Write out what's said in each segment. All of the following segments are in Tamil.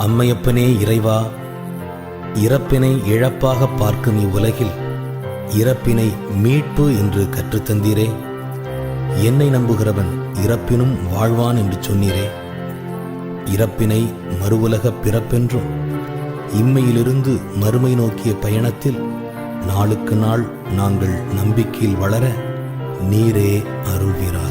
அம்மையப்பனே இறைவா, இறப்பினை இழப்பாக பார்க்கும் இவ்வுலகில் இறப்பினை மீட்பு என்று கற்றுத்தந்தீரே. என்னை நம்புகிறவன் இறப்பினும் வாழ்வான் என்று சொன்னீரே. இறப்பினை மறுவுலக பிறப்பென்றும் இம்மையிலிருந்து மறுமை நோக்கிய பயணத்தில் நாளுக்கு நாள் நாங்கள் நம்பிக்கையில் வளர நீரே அருள்வீராக.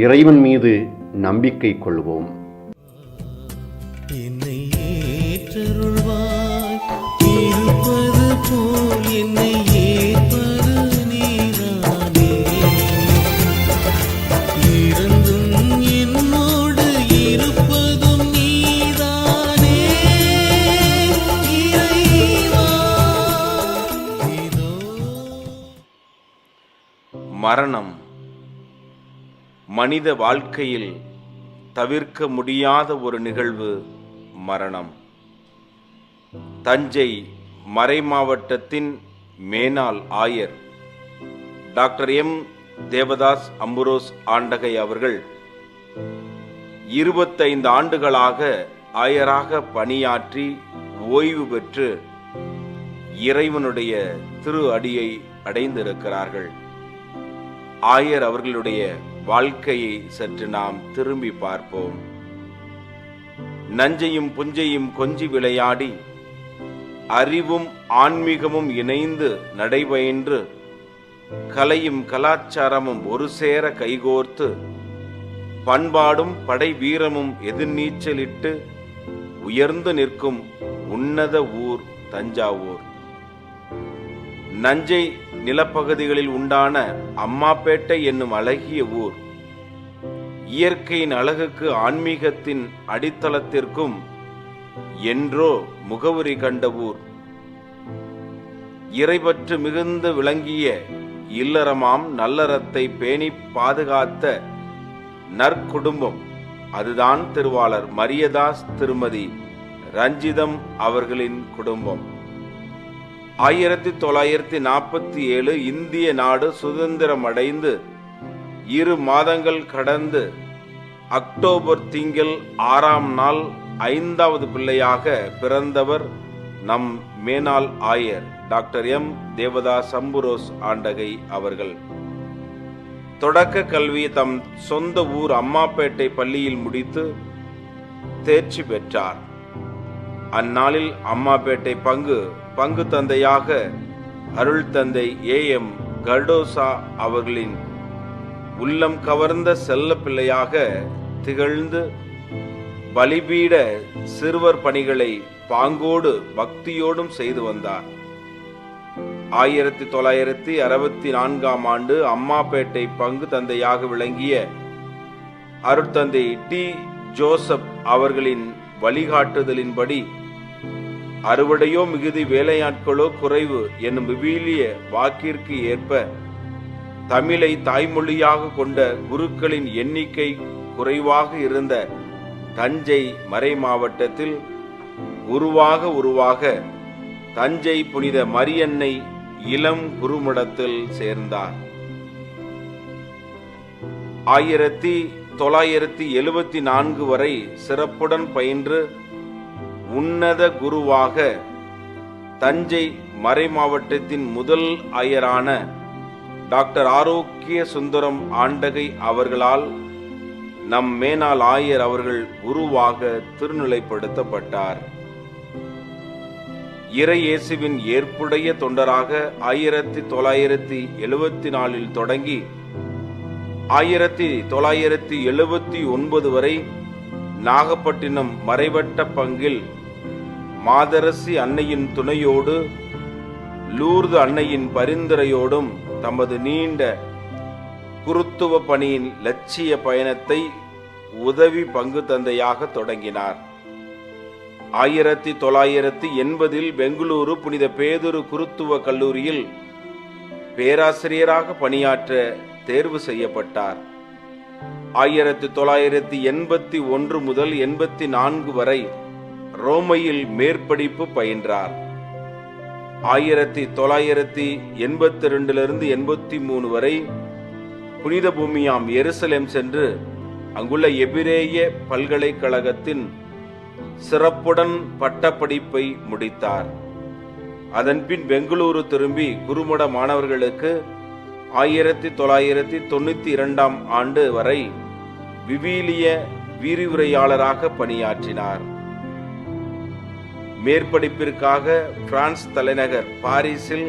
இறைவன் மீது நம்பிக்கை கொள்வோம். என்னை ஏற்றருள்வாய், இருப்பது போல் என்னை ஏற்பது நீதானே. இருந்தும் என்னோடு இருப்பதும் நீதானே. இறைவா, இதோ. மரணம் மனித வாழ்க்கையில் தவிர்க்க முடியாத ஒரு நிகழ்வு. மரணம். தஞ்சை மறைமாவட்டத்தின் மேனாள் ஆயர் டாக்டர் எம் தேவதாஸ் அம்புரோஸ் ஆண்டகை அவர்கள் 25 ஆண்டுகளாக ஆயராக பணியாற்றி ஓய்வு பெற்று இறைவனுடைய திரு அடியை அடைந்திருக்கிறார்கள். ஆயர் அவர்களுடைய வாழ்க்கையை சற்று நாம் திரும்பி பார்ப்போம். நஞ்சையும் புஞ்சையும் கொஞ்சி விளையாடி அறிவும் ஆன்மீகமும் இணைந்து நடைபயின்று கலையும் கலாச்சாரமும் ஒரு சேர கைகோர்த்து பண்பாடும் படை வீரமும் எதிர்நீச்சலிட்டு உயர்ந்து நிற்கும் உன்னத ஊர் தஞ்சாவூர். நஞ்சை நிலப்பகுதிகளில் உண்டான அம்மாப்பேட்டை என்னும் அழகிய ஊர் இயற்கையின் அழகுக்கு ஆன்மீகத்தின் அடித்தளத்திற்கும் என்றோ முகவுரி கண்ட ஊர். இறைபற்று மிகுந்து விளங்கிய இல்லறமாம் நல்லறத்தை பேணி பாதுகாத்த நற்குடும்பம் அதுதான் திருவாளர் மரியதாஸ் திருமதி ரஞ்சிதம் அவர்களின் குடும்பம். 1947 இந்திய நாடு சுதந்திரம் அடைந்து 2 மாதங்கள் கடந்து அக்டோபர் திங்கள் 6ஆம் நாள் 5வது பிள்ளையாக பிறந்தவர் நம் மேனாள் ஆயர் டாக்டர் எம் தேவதாஸ் அம்புரோஸ் ஆண்டகை அவர்கள். தொடக்க கல்வி தம் சொந்த ஊர் அம்மாப்பேட்டை பள்ளியில் முடித்து தேர்ச்சி பெற்றார். அந்நாளில் அம்மாப்பேட்டை பங்கு தந்தையாக அருள் தந்தை ஏஎம் கர்டோசா அவர்களின் உள்ளம் கவர்ந்த செல்ல பிள்ளையாக திகழ்ந்து பலிபீட சிறுவர் பணிகளை பாங்கோடு பக்தியோடும் செய்து வந்தார். 1964ஆம் ஆண்டு அம்மாப்பேட்டை பங்கு தந்தையாக விளங்கிய அருட்தந்தை டி ஜோசப் அவர்களின் வழிகாட்டுதலின்படி அறுவடையோ மிகுதி வேலையாட்களோ குறைவு என்னும் விவிலிய வாக்கிற்கு ஏற்ப தமிழை தாய்மொழியாக கொண்ட குருக்களின் எண்ணிக்கை குறைவாக இருந்த தஞ்சை மறை மாவட்டத்தில் உருவாக தஞ்சை புனித மரியன்னை இளம் குருமடத்தில் சேர்ந்தார். 1974 வரை சிறப்புடன் பயின்று உன்னத குருவாக தஞ்சை மறை மாவட்டத்தின் முதல் ஆயரான டாக்டர் ஆரோக்கிய சுந்தரம் ஆண்டகை அவர்களால் நம் மேனாள் ஆயர் அவர்கள் குருவாக திருநிலைப்படுத்தப்பட்டார். இறை இயேசுவின் ஏற்புடைய தொண்டராக 1974 தொடங்கி 1979 வரை நாகப்பட்டினம் மறைவட்ட பங்கில் மாதரசி அன்னையின் துணையோடு லூர்து அன்னையின் பரிந்துரையோடும் தமது நீண்ட குருத்துவ பணியின் லட்சிய பயணத்தை உதவி பங்கு தந்தையாக தொடங்கினார். 1980 பெங்களூரு புனித பேதுரு குருத்துவ கல்லூரியில் பேராசிரியராக பணியாற்ற தேர்வு செய்யப்பட்டார். 1981 முதல் 84 வரை ரோமையில் மேற்படிப்பு பயின்றார். 1982 83 வரை புனித பூமியாம் எருசலேம் சென்று அங்குள்ள எபிரேய பல்கலைக்கழகத்தின் சிறப்புடன் பட்டப்படிப்பை முடித்தார். அதன்பின் பெங்களூரு திரும்பி குருமட மாணவர்களுக்கு 1992 ஆண்டு வரை விவிலிய விரிவுரையாளராக பணியாற்றினார். மேற்படிப்பிற்காக பிரான்ஸ் தலைநகர் பாரிஸில்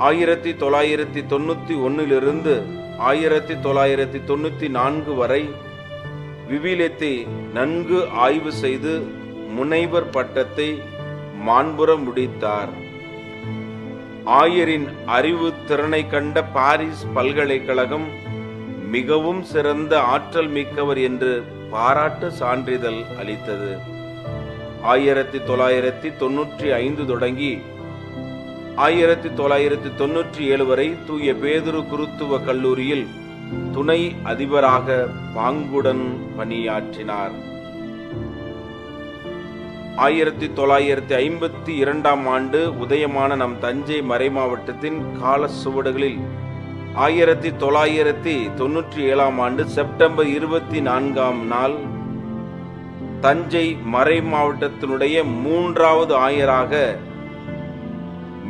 1991 1994 வரை விவிலியத்தை நன்கு ஆய்வு செய்து முனைவர் பட்டத்தை மாண்புற முடித்தார். ஆயரின் அறிவு திறனை கண்ட பாரிஸ் பல்கலைக்கழகம் மிகவும் சிறந்த ஆற்றல் மிக்கவர் என்று பாராட்டு சான்றிதழ் அளித்தது. 1995 தொடங்கி 1997 வரை தூய பேதுரு குருத்துவ கல்லூரியில் துணை அதிபராக பாங்குடன் பணியாற்றினார். 1952 ஆண்டு உதயமான நம் தஞ்சை மறைமாவட்டத்தின் கால சுவடுகளில் 1997 ஆண்டு செப்டம்பர் 24 நாள் தஞ்சை மறை மாவட்டத்தினுடைய 3வது ஆயராக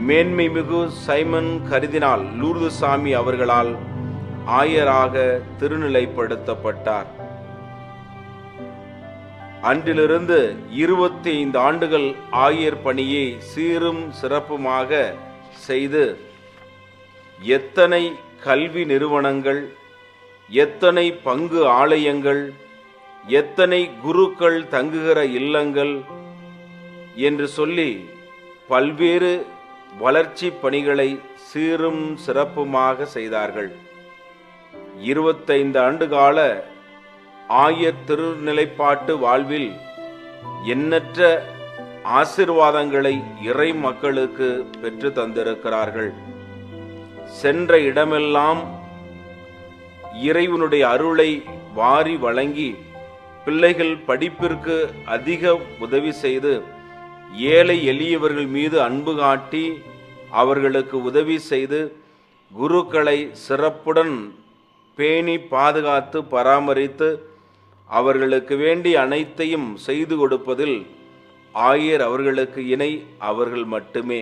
மேன்மைமிகு சைமன் கர்தினால் லூர்துசாமி அவர்களால் ஆயராக திருநிலைப்படுத்தப்பட்டார். அன்றிலிருந்து 25 ஆண்டுகள் ஆயர் பணியை சீரும் சிறப்புமாக செய்து எத்தனை கல்வி நிறுவனங்கள், எத்தனை பங்கு ஆலயங்கள், எத்தனை குருக்கள் தங்குகிற இல்லங்கள் என்று சொல்லி பல்வேறு வளர்ச்சி பணிகளை சீரும் சிறப்புமாக செய்தார்கள். 25 ஆண்டுகால ஆயர் திருநிலைப்பாட்டு வாழ்வில் எண்ணற்ற ஆசீர்வாதங்களை இறை மக்களுக்கு பெற்று தந்திருக்கிறார்கள். சென்ற இடமெல்லாம் இறைவனுடைய அருளை வாரி வழங்கி பிள்ளைகள் படிப்பிற்கு அதிக உதவி செய்து ஏழை எளியவர்கள் மீது அன்பு காட்டி அவர்களுக்கு உதவி செய்து குருக்களை சிறப்புடன் பேணி பாதுகாத்து பராமரித்து அவர்களுக்கு வேண்டிய அனைத்தையும் செய்து கொடுப்பதில் ஆயர் அவர்களுக்கு இணை அவர்கள் மட்டுமே.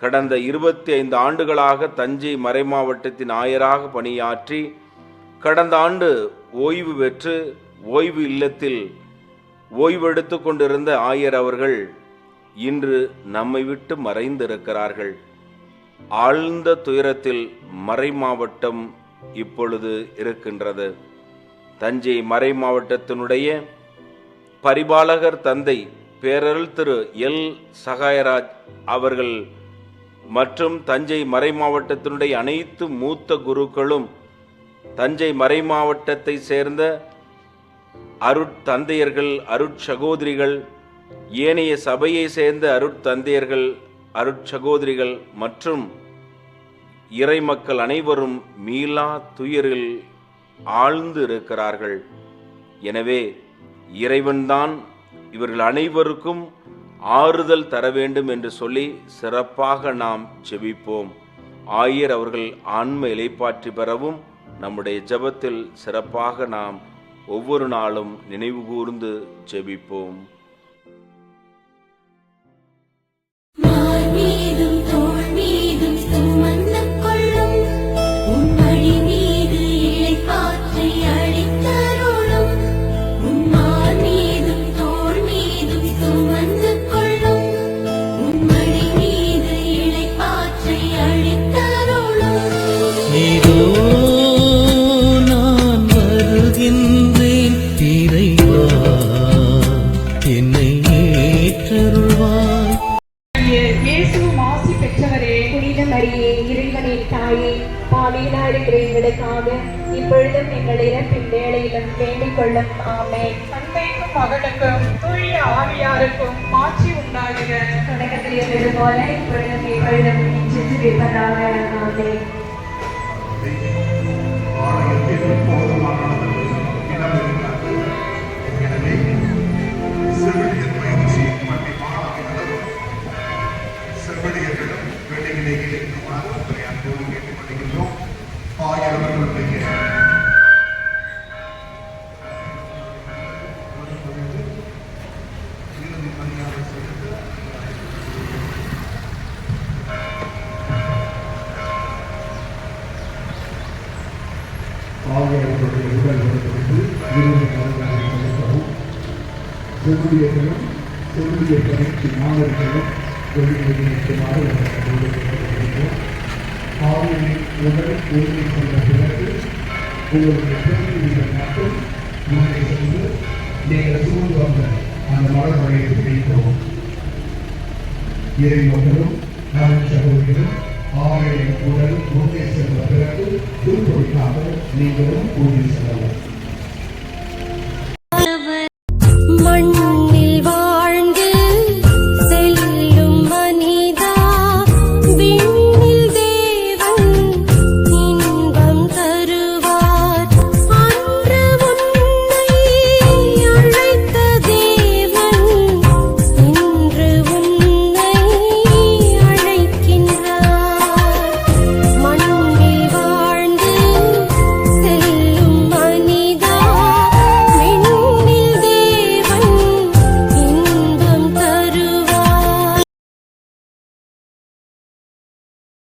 கடந்த 25 ஆண்டுகளாக தஞ்சை மறைமாவட்டத்தின் ஆயராக பணியாற்றி கடந்த ஆண்டு ஓய்வு பெற்று ஓய்வு இல்லத்தில் ஓய்வெடுத்து கொண்டிருந்த ஆயர் அவர்கள் இன்று நம்மை விட்டு மறைந்திருக்கிறார்கள். ஆழ்ந்த துயரத்தில் மறைமாவட்டம் இப்பொழுது இருக்கின்றது. தஞ்சை மறை மாவட்டத்தினுடைய பரிபாலகர் தந்தை பேரருள் திரு எல் சகாயராஜ் அவர்கள் மற்றும் தஞ்சை மறை மாவட்டத்தினுடைய அனைத்து மூத்த குருக்களும், தஞ்சை மறை மாவட்டத்தை சேர்ந்த அருட்தந்தையர்கள், அருட்சகோதரிகள், ஏனைய சபையை சேர்ந்த அருட்தந்தையர்கள், அருட்சகோதரிகள் மற்றும் இறை மக்கள் அனைவரும் மீளா துயரில் ஆழ்ந்து இருக்கிறார்கள். எனவே இறைவன்தான் இவர்கள் அனைவருக்கும் ஆறுதல் தர வேண்டும் என்று சொல்லி சிறப்பாக நாம் ஜெபிப்போம். ஆயர் அவர்கள் ஆன்ம இளைப்பாற்றி பெறவும் நம்முடைய ஜெபத்தில் சிறப்பாக நாம் ஒவ்வொரு நாளும் நினைவு கூர்ந்து ஜெபிப்போம். பாவிகளா இருக்கிற எங்களுக்காக இப்பொழுதும் எங்கள் இறப்பின் வேளையிலும் வேண்டிக் கொள்ளும். ஆமென். தந்தைக்கும் மகனுக்கும் தூய ஆவியாருக்கும் மாட்சி உண்டாகுக. தொடக்கத்தில் இருந்தது போல இப்பொழுதும் எப்பொழுதும் என்றென்று இருப்பதாக. ஆமென். ஆலயத்தில் போதுமானது இடம் இருக்காது. எனவே செவிலியர் பயிற்சி மன்னிப்பாளர்களும் செவிலியர்களும் வேலையிலேயே இருக்குமாறு உங்களை அன்போடு கேட்டுக்கொள்கின்றோம். ஆயிரவர்களுடைய இறுதி மரியாதை செய்து ஆகியவர்களுடைய உடல் குறித்து இறுதி மரியாதை செலுத்தவும் செவிலியர்களும் செவிலிய பயிற்சி மாணவர்களும் வெளியிலே இருக்குமாறு கேட்டுக்கொள்கிறோம். ஆவியின் உடல் உறுதி கொண்ட பிறகு உங்களுடைய பிரதிநிதிகள் மட்டும் முன்னே சென்று நீங்கள் சூழ்ந்து வந்த அந்த மரபழையை வைக்கவும். இறை மக்களும் நம் சகோதரிகளும் ஆவியின் உடல் முன்னே சென்ற பிறகு திருப்பொழிக்காக நீங்களும் ஊழியம் செல்லவும்.